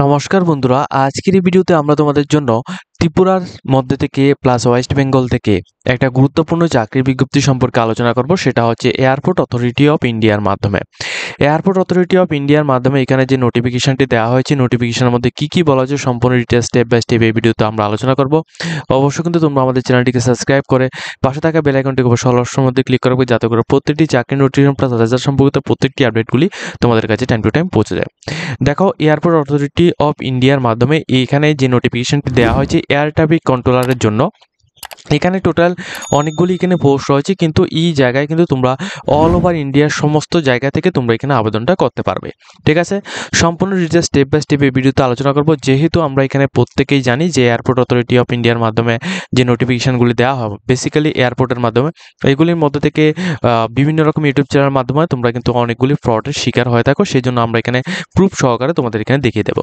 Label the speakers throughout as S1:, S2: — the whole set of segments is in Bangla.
S1: নমস্কার বন্ধুরা, আজকের এই ভিডিওতে আমরা তোমাদের জন্য ত্রিপুরার মধ্যে থেকে প্লাস ওয়েস্ট বেঙ্গল থেকে একটা গুরুত্বপূর্ণ চাকরির বিজ্ঞপ্তি সম্পর্কে আলোচনা করব। সেটা হচ্ছে এয়ারপোর্ট অথরিটি অফ ইন্ডিয়ার মাধ্যমে। এয়ারপোর্ট অথরিটি অফ ইন্ডিয়ার মাধ্যমে এখানে যে নোটিফিকেশনটি দেওয়া হয়েছে, নোটিফিকেশনের মধ্যে কি কি বলা হয়েছে সম্পূর্ণ ডিটেলস স্টেপ বাই স্টেপ এই ভিডিওতে আমরা আলোচনা করব। অবশ্যই কিন্তু তোমরা আমাদের চ্যানেলটিকে সাবস্ক্রাইব করে পাশে থাকা বেল আইকনটিকে অবশ্যই অল অপশনের মধ্যে ক্লিক করবে, যাতে করে প্রত্যেকটি চাকরি নোটিফিকেশন প্লাস রেজাল্ট সম্পর্কিত প্রত্যেকটি আপডেটগুলি তোমাদের কাছে টাইম টু টাইম পৌঁছে যায়। দেখো, এয়ারপোর্ট অথরিটি অফ ইন্ডিয়ার মাধ্যমে এইখানে যে নোটিফিকেশনটি দেওয়া হয়েছে এয়ার ট্রাফিক কন্ট্রোলারের জন্য, এখানে টোটাল অনেকগুলি এখানে পোস্ট রয়েছে, কিন্তু এই জায়গায় কিন্তু তোমরা অল ওভার ইন্ডিয়ার সমস্ত জায়গা থেকে তোমরা এখানে আবেদনটা করতে পারবে। ঠিক আছে, সম্পূর্ণ ডিটেলস স্টেপ বাই স্টেপ এই ভিডিওতে আলোচনা করব। যেহেতু আমরা এখানে প্রত্যেকেই জানি যে এয়ারপোর্ট অথরিটি অফ ইন্ডিয়ার মাধ্যমে যে নোটিফিকেশনগুলি দেওয়া হবে বেসিক্যালি এয়ারপোর্টের মাধ্যমে, এইগুলির মধ্যে থেকে বিভিন্ন রকম ইউটিউব চ্যানেলের মাধ্যমে তোমরা কিন্তু অনেকগুলি ফ্রডের শিকার হয়ে থাকো। সেই জন্য আমরা এখানে প্রুফ সহকারে তোমাদের এখানে দেখিয়ে দেবো।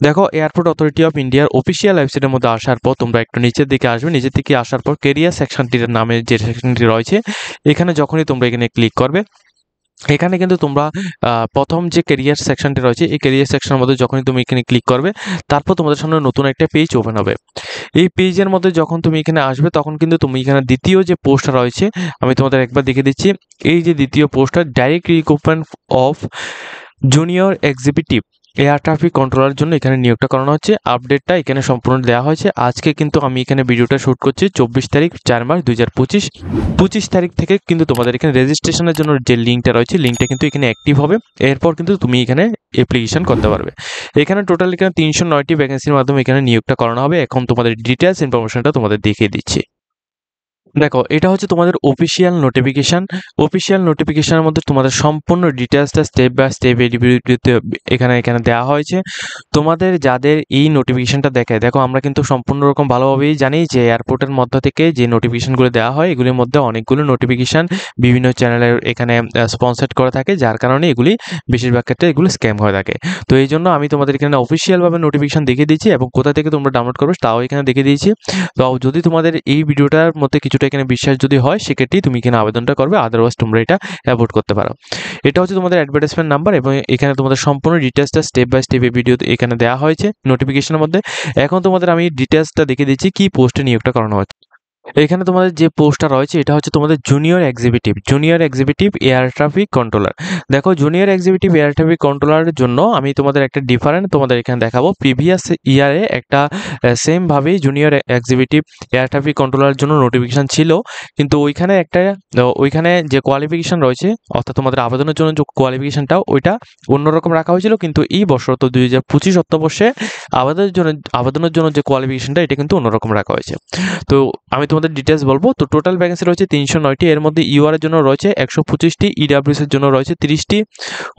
S1: দেখো, এয়ারপোর্ট অথরিটি অফ ইন্ডিয়ার অফিসিয়াল ওয়েবসাইটের মধ্যে আসার পর তোমরা একটু নিচের দিকে আসবে। নিচের দিকে আসার পর কেরিয়ার সেকশনটির নামে যে সেকশনটি রয়েছে, এখানে যখনই তোমরা এখানে ক্লিক করবে, এখানে কিন্তু তোমরা প্রথম যে কেরিয়ার সেকশনটি রয়েছে এই কেরিয়ার সেকশনের মধ্যে যখনই তুমি এখানে ক্লিক করবে, তারপর তোমাদের সামনে নতুন একটা পেজ ওপেন হবে। এই পেজের মধ্যে যখন তুমি এখানে আসবে, তখন কিন্তু তুমি এখানে দ্বিতীয় যে পোস্টটা রয়েছে আমি তোমাদের একবার দেখে দিচ্ছি। এই যে দ্বিতীয় পোস্টটা, direct recruitment of junior executive air traffic controller জন্য এখানে নিয়োগটা করানো হচ্ছে। আপডেটটা এখানে সম্পূর্ণ দেওয়া হয়েছে। আজকে কিন্তু আমি এখানে ভিডিওটা শ্যুট করছি 24 তারিখ 4 মার্চ 2025। 25 তারিখ থেকে কিন্তু তোমাদের এখানে রেজিস্ট্রেশনের জন্য যে লিঙ্কটা রয়েছে, লিঙ্কটা কিন্তু এখানে অ্যাক্টিভ হবে। এরপর কিন্তু তুমি এখানে অ্যাপ্লিকেশন করতে পারবে। এখানে টোটাল এখানে 309টি ভ্যাকেন্সির মাধ্যমে এখানে নিয়োগটা করানো হবে। এখন তোমাদের ডিটেলস ইনফরমেশনটা তোমাদের দেখিয়ে দিচ্ছি। দেখো, এটা হচ্ছে তোমাদের অফিসিয়াল নোটিফিকেশন। অফিসিয়াল নোটিফিকেশনের মধ্যে তোমাদের সম্পূর্ণ ডিটেলসটা স্টেপ বাই স্টেপ এই ভিডিওতে এখানে এখানে দেওয়া হয়েছে। তোমাদের যাদের এই নোটিফিকেশনটা দেখায়, দেখো আমরা কিন্তু সম্পূর্ণ রকম ভালোভাবেই জানি যে এয়ারপোর্টের মধ্য থেকে যে নোটিফিকেশনগুলো দেওয়া হয়, এগুলির মধ্যে অনেকগুলো নোটিফিকেশন বিভিন্ন চ্যানেলের এখানে স্পন্সার্ড করে থাকে, যার কারণে এগুলি বেশিরভাগ ক্ষেত্রে এগুলো স্ক্যাম হয়ে থাকে। তো এই জন্য আমি তোমাদের এখানে অফিসিয়ালভাবে নোটিফিকেশন দেখিয়ে দিচ্ছি এবং কোথা থেকে তোমরা ডাউনলোড করবে তাও এখানে দেখিয়ে দিয়েছি। তো যদি তোমাদের এই ভিডিওটার মধ্যে কিছুটা এখানে বিশ্বাস যদি হয়, সেক্ষেত্রেই তুমি এখানে আবেদনটা করবে, আদারওয়াইজ তোমরা এটা অ্যাভয়েড করতে পারো। এটা হচ্ছে তোমাদের অ্যাডভার্টাইজমেন্ট নাম্বার এবং এখানে তোমাদের সম্পূর্ণ ডিটেলসটা স্টেপ বাই স্টেপ এই ভিডিওতে এখানে দেওয়া হয়েছে নোটিফিকেশনের মধ্যে। এখন তোমাদের আমি ডিটেলসটা দেখিয়ে দিচ্ছি কি পোস্টে নিয়োগটা করানো হচ্ছে। এখানে তোমাদের যে পোস্টটা রয়েছে এটা হচ্ছে তোমাদের junior executive air traffic controller. দেখো, জুনিয়র এক্সিকিউটিভ এয়ার ট্রাফিক কন্ট্রোলারের জন্য আমি তোমাদের একটা ডিফারেন্ট তোমাদের এখানে দেখাবো। প্রিভিয়াস ইয়ারে একটা সেম ভাবেই জুনিয়র এক্সিকিউটিভ এয়ার ট্রাফিক কন্ট্রোলারের জন্য নোটিফিকেশন ছিল, কিন্তু ওইখানে যে কোয়ালিফিকেশন রয়েছে, অর্থাৎ তোমাদের আবেদনের জন্য যে কোয়ালিফিকেশনটাও ওইটা অন্যরকম রাখা হয়েছিল। কিন্তু এই বছর তো 2025 অর্থবর্ষে আবেদনের জন্য যে কোয়ালিফিকেশনটা এটা কিন্তু অন্যরকম রাখা হয়েছে। তো আমি তোমাদের ডিটেলস বলবো। তো টোটাল ভ্যাকেন্সি রয়েছে 309টি। এর মধ্যে ইউআর এর জন্য রয়েছে 125টি, ইডব্লিউএস এর জন্য রয়েছে 30টি,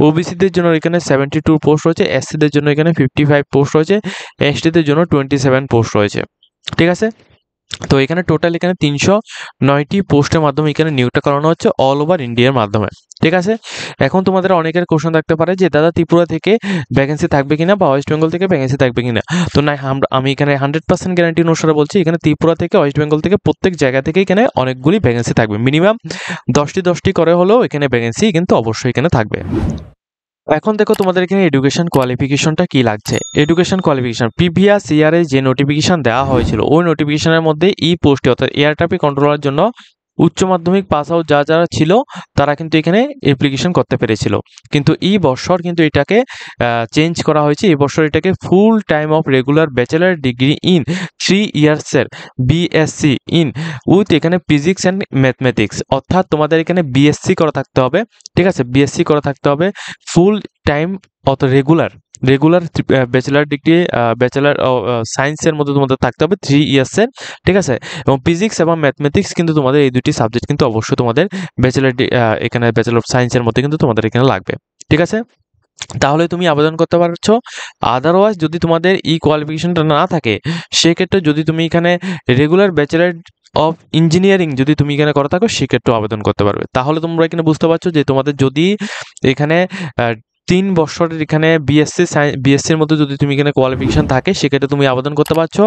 S1: ওবিসিদের জন্য এখানে 72 পোস্ট রয়েছে, এসসিদের জন্য এখানে 55 পোস্ট রয়েছে, এসটিদের জন্য 27 পোস্ট রয়েছে। ঠিক আছে, তো এখানে টোটাল এখানে 309টি পোস্টের মাধ্যমে এখানে নিয়োগটা করানো হচ্ছে অল ওভার ইন্ডিয়ার মাধ্যমে। ঠিক আছে, এখন তোমাদের অনেকের কোশ্চেন থাকতে পারে যে দাদা ত্রিপুরা থেকে ভ্যাকেন্সি থাকবে কিনা বা ওয়েস্ট বেঙ্গল থেকে ভ্যাকেন্সি থাকবে কিনা। তো না, আমি এখানে 100% গ্যারান্টি অনুসারে বলছি, এখানে ত্রিপুরা থেকে ওয়েস্ট বেঙ্গল থেকে প্রত্যেক জায়গা থেকে এখানে অনেকগুলি ভ্যাকেন্সি থাকবে। মিনিমাম 10টি করে হলেও এখানে ভ্যাকেন্সি কিন্তু অবশ্যই এখানে থাকবে। এখন দেখো, তোমাদের এখানে এডুকেশন কোয়ালিফিকেশনটা কি লাগছে। এডুকেশন কোয়ালিফিকেশন প্রিভিয়াস ইয়ারে যে নোটিফিকেশন দেওয়া হয়েছিল ওই নোটিফিকেশনের মধ্যে এই পোস্টে, অর্থাৎ এয়ার ট্রাফিক কন্ট্রোলার জন্য উচ্চ মাধ্যমিক পাস আউট যারা ছিল তারা কিন্তু এখানে অ্যাপ্লিকেশন করতে পেরেছিল। কিন্তু এই বছর কিন্তু এটাকে চেঞ্জ করা হয়েছে। এই বছর এটাকে full time of regular bachelor degree in 3 ইয়ার্সের বিএসসি ইন উইথ এখানে ফিজিক্স অ্যান্ড ম্যাথমেটিক্স, অর্থাৎ তোমাদের এখানে বিএসসি করা থাকতে হবে। ঠিক আছে, বিএসসি করা থাকতে হবে ফুল টাইম, অত রেগুলার ব্যাচেলার ডিগ্রি, ব্যাচেলার সায়েন্সের মধ্যে তোমাদের থাকতে হবে 3 ইয়ার্সের। ঠিক আছে, এবং ফিজিক্স এবং ম্যাথমেটিক্স কিন্তু তোমাদের এই দুটি সাবজেক্ট কিন্তু অবশ্যই তোমাদের এখানে ব্যাচেলার অফ সায়েন্সের মধ্যে কিন্তু তোমাদের এখানে লাগবে। ঠিক আছে, তাহলে তুমি আবেদন করতে পারছো। আদারওয়াইজ যদি তোমাদের এই কোয়ালিফিকেশনটা না থাকে, সেক্ষেত্রে যদি তুমি এখানে রেগুলার ব্যাচেলার অফ ইঞ্জিনিয়ারিং যদি তুমি এখানে করা থাকো, সেক্ষেত্রে আবেদন করতে পারবে। তাহলে তোমরা এখানে বুঝতে পারছো যে তোমাদের যদি এখানে 3 বছরের এখানে বিএসসির মধ্যে যদি তুমি এখানে কোয়ালিফিকেশন থাকে সেক্ষেত্রে তুমি আবেদন করতে পারছো।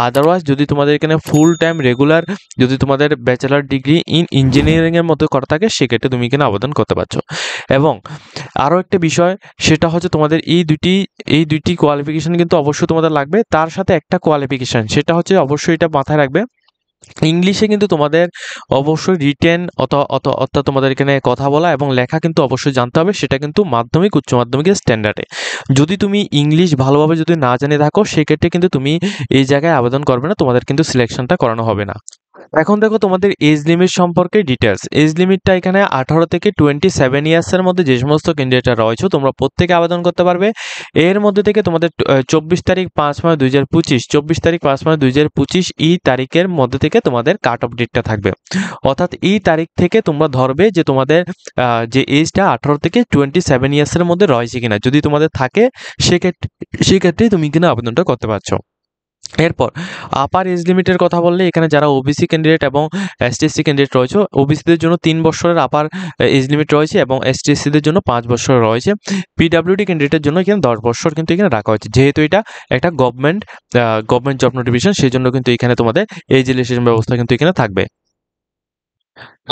S1: আদারওয়াইজ যদি তোমাদের এখানে ফুল টাইম রেগুলার যদি তোমাদের ব্যাচেলার ডিগ্রি ইন ইঞ্জিনিয়ারিং এর মধ্যে করা থাকে সেক্ষেত্রে তুমি এখানে আবেদন করতে পারছো। এবং আরও একটা বিষয় সেটা হচ্ছে তোমাদের এই দুইটি কোয়ালিফিকেশন কিন্তু অবশ্যই তোমাদের লাগবে। তার সাথে একটা কোয়ালিফিকেশন সেটা হচ্ছে অবশ্যই এটা মাথায় রাখবে, ইংলিশে কিন্তু তোমাদের অবশ্যই রিটেন অর্থাৎ তোমাদের এখানে কথা বলা এবং লেখা কিন্তু অবশ্যই জানতে হবে, সেটা কিন্তু মাধ্যমিক উচ্চ মাধ্যমিকের স্ট্যান্ডার্ডে। যদি তুমি ইংলিশ ভালোভাবে যদি না জেনে থাকো সেক্ষেত্রে কিন্তু তুমি এই জায়গায় আবেদন করবে না, তোমাদের কিন্তু সিলেকশনটা করানো হবে না। এখন দেখো তোমাদের এজ লিমিট সম্পর্কে ডিটেলস। এজ লিমিটটা এখানে 18 থেকে 27 ইয়ার্সের মধ্যে যে সমস্ত ক্যান্ডিডেটরা রয়েছে তোমরা প্রত্যেকে আবেদন করতে পারবে। এর মধ্যে থেকে তোমাদের 24 তারিখ 5 মাস 2025 24 তারিখ 5 মাস 2025 এই তারিখের মধ্যে থেকে তোমাদের কাট অফ ডেটটা থাকবে। অর্থাৎ এই তারিখ থেকে তোমরা ধরবে যে তোমাদের যে এজটা 18 থেকে 27 ইয়ার্সের মধ্যে রয়েছে কিনা। যদি তোমাদের থাকে সেক্ষেত্রে তুমি কিনা আবেদনটা করতে পারছো। এরপর আপার এজ লিমিটের কথা বললে এখানে যারা ওবিসি ক্যান্ডিডেট এবং এসটিএসসি ক্যান্ডিডেট রয়েছে, ওবিসিদের জন্য 3 বছরের আপার এজ লিমিট রয়েছে এবং এসটিএসসিদের জন্য 5 বছর রয়েছে। পিডাব্লিউডি ক্যান্ডিডেটের জন্য এখানে 10 বছর কিন্তু এখানে রাখা হয়েছে, যেহেতু এটা একটা গভর্নমেন্ট জব নোটিফিকেশন সেই জন্য কিন্তু এখানে তোমাদের এজ রিল্যাক্সেশন ব্যবস্থা কিন্তু এখানে থাকবে।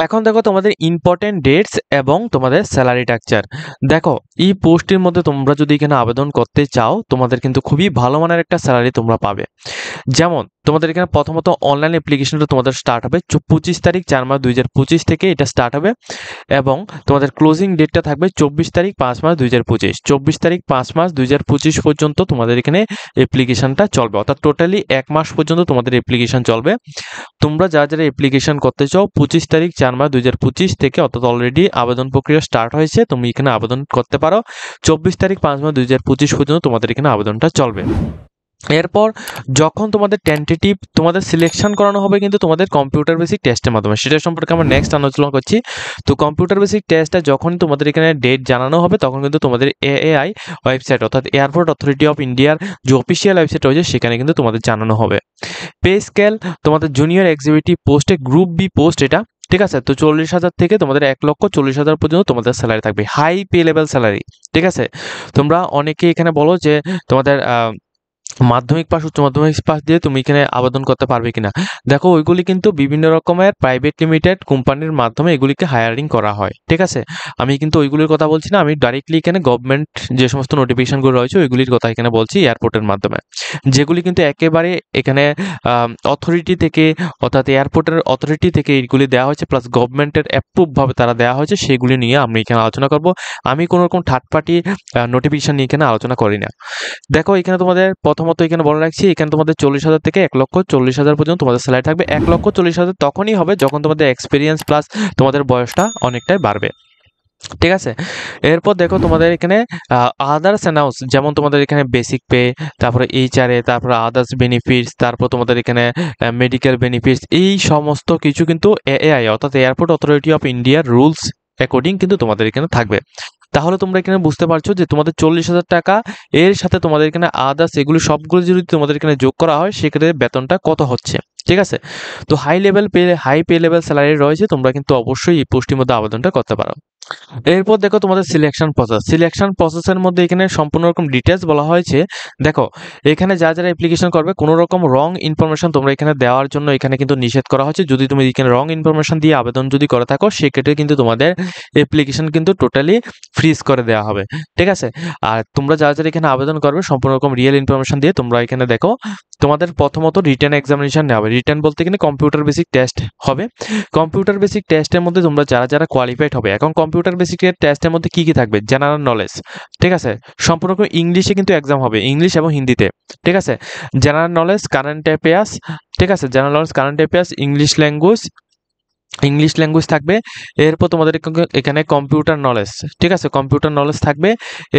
S1: এখন দেখো তোমাদের ইম্পর্টেন্ট ডেটস এবং তোমাদের স্যালারি স্ট্রাকচার। দেখো এই পোস্টের মধ্যে তোমরা যদি এখানে আবেদন করতে চাও তোমাদের কিন্তু খুবই ভালো মানের একটা স্যালারি তোমরা পাবে। যেমন তোমাদের এখানে প্রথমত অনলাইন অ্যাপ্লিকেশনটা তোমাদের স্টার্ট হবে 25 তারিখ 4 মাস 2025 থেকে এটা স্টার্ট হবে এবং তোমাদের ক্লোজিং ডেটটা থাকবে 24 তারিখ 5 মাস 2025। 24 তারিখ 5 মাস 2025 পর্যন্ত তোমাদের এখানে অ্যাপ্লিকেশনটা চলবে, অর্থাৎ টোটালি 1 মাস পর্যন্ত তোমাদের অ্যাপ্লিকেশন চলবে। তোমরা যারা অ্যাপ্লিকেশন করতে চাও 25 তারিখ 4 মাস 2025 থেকে, অর্থাৎ অলরেডি আবেদন প্রক্রিয়া স্টার্ট হয়েছে, তুমি এখানে আবেদন করতে পারো। 24 তারিখ 5 মাস 2025 পর্যন্ত তোমাদের এখানে আবেদনটা চলবে। এরপর যখন তোমাদের টেন্টেটিভ তোমাদের সিলেকশন করানো হবে কিন্তু তোমাদের কম্পিউটার বেসিক টেস্টের মাধ্যমে, সেটা সম্পর্কে আমরা নেক্সট আলোচনা করছি। তো কম্পিউটার বেসিক টেস্টটা যখন তোমাদের এখানে ডেট জানানো হবে তখন কিন্তু তোমাদের এএআই ওয়েবসাইট অর্থাৎ এয়ারপোর্ট অথরিটি অফ ইন্ডিয়ার যে অফিসিয়াল ওয়েবসাইট রয়েছে সেখানে কিন্তু তোমাদের জানানো হবে। পে স্কেল তোমাদের জুনিয়র এক্সিকিউটিভ পোস্টে গ্রুপ বি পোস্ট এটা, ঠিক আছে। তো 40,000 থেকে তোমাদের 1,40,000 পর্যন্ত তোমাদের স্যালারি থাকবে, হাই পে লেভেল স্যালারি, ঠিক আছে। তোমরা অনেকে এখানে বলো যে তোমাদের মাধ্যমিক পাস উচ্চ মাধ্যমিক পাস দিয়ে তুমি এখানে আবেদন করতে পারবে কিনা। দেখো ওইগুলি কিন্তু বিভিন্ন রকমের প্রাইভেট লিমিটেড কোম্পানির মাধ্যমে এগুলিকে হায়ারিং করা হয়, ঠিক আছে। আমি কিন্তু ওইগুলির কথা বলছি না, আমি ডাইরেক্টলি এখানে গভর্নমেন্ট যে সমস্ত নোটিফিকেশনগুলো রয়েছে ওইগুলির কথা এখানে বলছি, এয়ারপোর্টের মাধ্যমে, যেগুলি কিন্তু একেবারে এখানে অথরিটি থেকে অর্থাৎ এয়ারপোর্টের অথরিটি থেকে এইগুলি দেওয়া হয়েছে, প্লাস গভর্নমেন্টের অ্যাপ্রুভভাবে তারা দেওয়া হয়েছে, সেগুলি নিয়ে আমি এখানে আলোচনা করব। আমি কোনো রকম থার্ড পার্টি নোটিফিকেশন নিয়ে এখানে আলোচনা করি না। দেখো এখানে তোমাদের প্রথমত এখানে বলে রাখছি, এখানে তোমাদের 40,000 থেকে 1,40,000 পর্যন্ত তোমাদের স্যালারি থাকবে। 1,40,000 তখনই হবে যখন তোমাদের এক্সপিরিয়েন্স প্লাস তোমাদের বয়সটা অনেকটাই বাড়বে, ঠিক আছে। এরপর দেখো তোমাদের এখানে আদার্স অ্যানাউন্স, যেমন তোমাদের এখানে বেসিক পে, তারপরে এইচআরএ, তারপরে আদার্স বেনিফিটস, তারপর তোমাদের এখানে মেডিকেল বেনিফিটস, এই সমস্ত কিছু কিন্তু এআই অর্থাৎ এয়ারপোর্ট অথরিটি অফ ইন্ডিয়ার রুলস অ্যাকর্ডিং কিন্তু তোমাদের এখানে থাকবে। তাহলে তোমরা এখানে বুঝতে পারছো যে তোমাদের 40,000 টাকা এর সাথে তোমাদের এখানে আদার্স এগুলো সবগুলো যদি তোমাদের এখানে যোগ করা হয় সেক্ষেত্রে বেতনটা কত হচ্ছে, ঠিক আছে। তো হাই পে লেভেল স্যালারি রয়েছে, তোমরা কিন্তু অবশ্যই এই পোস্টের মধ্যে আবেদনটা করতে পারো। এরপর দেখো তোমাদের সিলেকশন প্রসেসের মধ্যে এখানে সম্পূর্ণ রকম ডিটেলস বলা হয়েছে। দেখো এখানে যারা অ্যাপ্লিকেশন করবে কোনো রকম রং ইনফরমেশন তোমরা এখানে দেওয়ার জন্য এখানে কিন্তু নিষেধ করা হচ্ছে। যদি তুমি এখানে রং ইনফরমেশন দিয়ে আবেদন যদি করে থাকো সেক্ষেত্রে কিন্তু তোমাদের অ্যাপ্লিকেশন কিন্তু টোটালি ফ্রিজ করে দেওয়া হবে, ঠিক আছে। আর তোমরা যারা এখানে আবেদন করবে সম্পূর্ণ রকম রিয়েল ইনফরমেশন দিয়ে তোমরা এখানে দেখো তোমাদের প্রথমত রিটেন এক্সামিনেশন নেওয়া হবে। রিটেন বলতে এখানে কম্পিউটার বেসিক টেস্ট হবে। কম্পিউটার বেসিক টেস্টের মধ্যে তোমরা যারা কোয়ালিফাইড হবে, এখন কম্পিউটার বেসিক টেস্টের মধ্যে কি থাকবে, জেনারেল নলেজ, ঠিক আছে। সম্পূর্ণ ইংলিশে কিন্তু এক্সাম হবে, ইংলিশ এবং হিন্দিতে, ঠিক আছে। জেনারেল নলেজ, কারেন্ট অ্যাফেয়ার্স, ঠিক আছে। General knowledge, current affairs, English language থাকবে। এরপর তোমাদের এখানে কম্পিউটার নলেজ, ঠিক আছে, কম্পিউটার নলেজ থাকবে।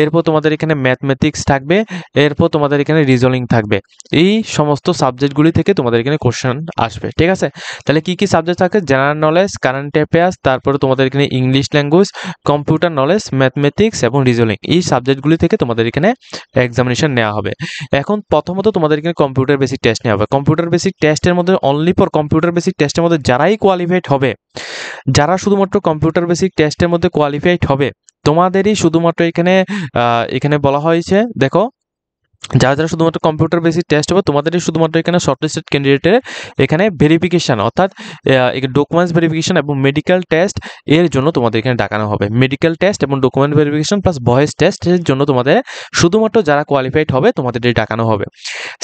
S1: এরপর তোমাদের এখানে ম্যাথমেটিক্স থাকবে। এরপর তোমাদের এখানে রিজনিং থাকবে। এই সমস্ত সাবজেক্টগুলি থেকে তোমাদের এখানে কোশ্চেন আসবে, ঠিক আছে। তাহলে কি কি সাবজেক্ট থাকে, জেনারেল নলেজ, কারেন্ট অ্যাফেয়ার্স, তারপরে তোমাদের এখানে English language, computer knowledge, mathematics এবং রিজনিং, এই সাবজেক্টগুলি থেকে তোমাদের এখানে এক্সামিনেশন নেওয়া হবে। এখন প্রথমত তোমাদের এখানে কম্পিউটার বেসিক টেস্ট নেওয়া হবে। কম্পিউটার বেসিক টেস্টের মধ্যে অনলি ফর কম্পিউটার বেসিক টেস্টের মধ্যে যারাই কোয়ালিফাইড হবে, যারা শুধুমাত্র কম্পিউটার বেসিক টেস্টের মধ্যে কোয়ালিফাইড হবে তোমাদেরই শুধুমাত্র এখানে বলা হয়েছে, দেখো যারা যারা শুধুমাত্র কম্পিউটার বেসিক টেস্ট হবে তোমাদেরই শুধুমাত্র এখানে শর্টলিস্টেড ক্যান্ডিডেটের এখানে ভেরিফিকেশন অর্থাৎ ডকুমেন্টস ভেরিফিকেশন এবং মেডিকেল টেস্ট এর জন্য তোমাদের এখানে ডাকানো হবে। মেডিকেল টেস্ট এবং ডকুমেন্ট ভেরিফিকেশন প্লাস ভয়েস টেস্টের জন্য তোমাদের শুধুমাত্র যারা কোয়ালিফাইড হবে তোমাদের ডাকানো হবে।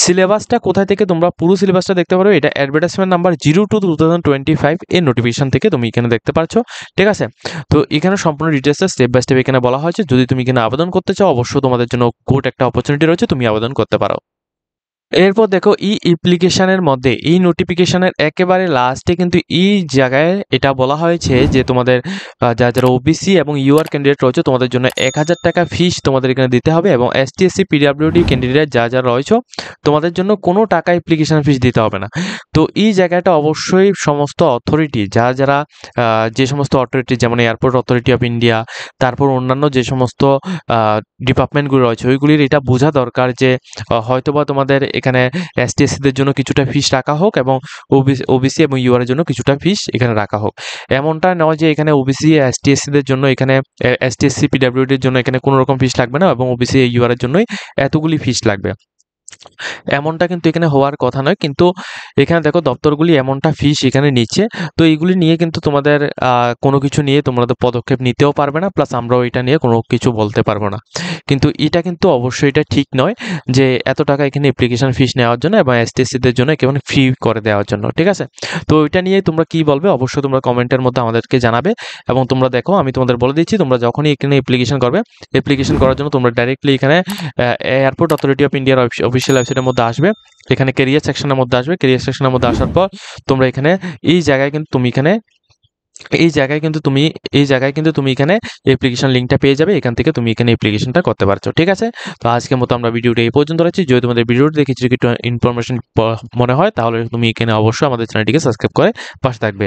S1: সিলেবাসটা কোথায় থেকে তোমরা পুরো সিলেবাসটা দেখতে পারো, এটা অ্যাডভার্টাইজমেন্ট নাম্বার 02/2025 এর নোটিফিকেশন থেকে তুমি এখানে দেখতে পারছো। ঠিক আছে, তো এখানে সম্পূর্ণ ডিটেলসে স্টেপ বাই স্টেপ এখানে বলা হয়েছে। যদি তুমি এখানে আবেদন করতে চাও অবশ্যই তোমাদের জন্য গুড একটা অপরচুনিটি রয়েছে, তুমি আবেদন করতে পারো। এরপর দেখো ই অ্যাপ্লিকেশনের মধ্যে এই নোটিফিকেশনের একেবারে লাস্টে কিন্তু এই জায়গায় এটা বলা হয়েছে যে তোমাদের যারা যারা ওবিসি এবং ইউআর ক্যান্ডিডেট রয়েছে তোমাদের জন্য 1000 টাকা ফিস তোমাদের এখানে দিতে হবে, এবং এসটি এসসি পিডাব্লিউডি ক্যান্ডিডেট যা যা রয়েছে তোমাদের জন্য কোনো টাকা অ্যাপ্লিকেশন ফিস দিতে হবে না। তো এই জায়গাটা অবশ্যই সমস্ত অথরিটি যারা যারা যে সমস্ত অথরিটি যেমন এয়ারপোর্ট অথরিটি অফ ইন্ডিয়া, তারপর অন্যান্য যে সমস্ত ডিপার্টমেন্টগুলো রয়েছে ওইগুলির এটা বোঝা দরকার যে হয়তোবা তোমাদের এখানে এসটি এসসিদের জন্য কিছুটা ফিস রাখা হোক এবং ওবিসি এবং ইউআর এর জন্য কিছুটা ফিস এখানে রাখা হোক। এমনটা নয় যে এখানে ওবিসি এসটি এসসিদের জন্য এখানে এসটি এসসি পিডাব্লিউডির জন্য এখানে কোনো রকম ফিস লাগবে না এবং ওবিসি ইউআর এর জন্যই এতগুলি ফিস লাগবে, এমনটা কিন্তু এখানে হওয়ার কথা নয়। কিন্তু এখানে দেখো দপ্তরগুলি এমনটা ফিস এখানে নিচ্ছে, তো এইগুলি নিয়ে কিন্তু তোমাদের কোনো কিছু নিয়ে তোমাদের পদক্ষেপ নিতেও পারবে না, প্লাস আমরাও এটা নিয়ে কোনো কিছু বলতে পারবো না। কিন্তু এটা কিন্তু অবশ্যই এটা ঠিক নয় যে এত টাকা এখানে অ্যাপ্লিকেশন ফিস নেওয়ার জন্য এবং এসটিএসসিদের জন্য একেবারে ফ্রি করে দেওয়ার জন্য। ঠিক আছে, তো এটা নিয়ে তোমরা কি বলবে অবশ্যই তোমরা কমেন্টের মধ্যে আমাদেরকে জানাবে। এবং তোমরা দেখো আমি তোমাদের বলে দিচ্ছি, তোমরা যখনই এখানে অ্যাপ্লিকেশন করবে, অ্যাপ্লিকেশন করার জন্য তোমরা ডাইরেক্টলি এখানে এয়ারপোর্ট অথরিটি অফ ইন্ডিয়ার অফিসিয়াল ওয়েবসাইটের মধ্যে আসবে, এখানে ক্যারিয়ার সেকশনের মধ্যে আসবে। ক্যারিয়ার সেকশনের মধ্যে আসার পর তোমরা এখানে এই জায়গায় কিন্তু তুমি এখানে এই জায়গায় কিন্তু তুমি এই জায়গায় কিন্তু তুমি এখানে অ্যাপ্লিকেশন লিঙ্কটা পেয়ে যাবে, এখান থেকে তুমি এখানে অ্যাপ্লিকেশনটা করতে পারছো। ঠিক আছে, তো আজকের মতো আমরা ভিডিওটা এই পর্যন্ত রাখছি। যদি তোমাদের ভিডিওটা দেখে কিছু ইনফরমেশন মনে হয় তাহলে তুমি এখানে অবশ্যই আমাদের চ্যানেলটিকে সাবস্ক্রাইব করে পাশে থাকবে।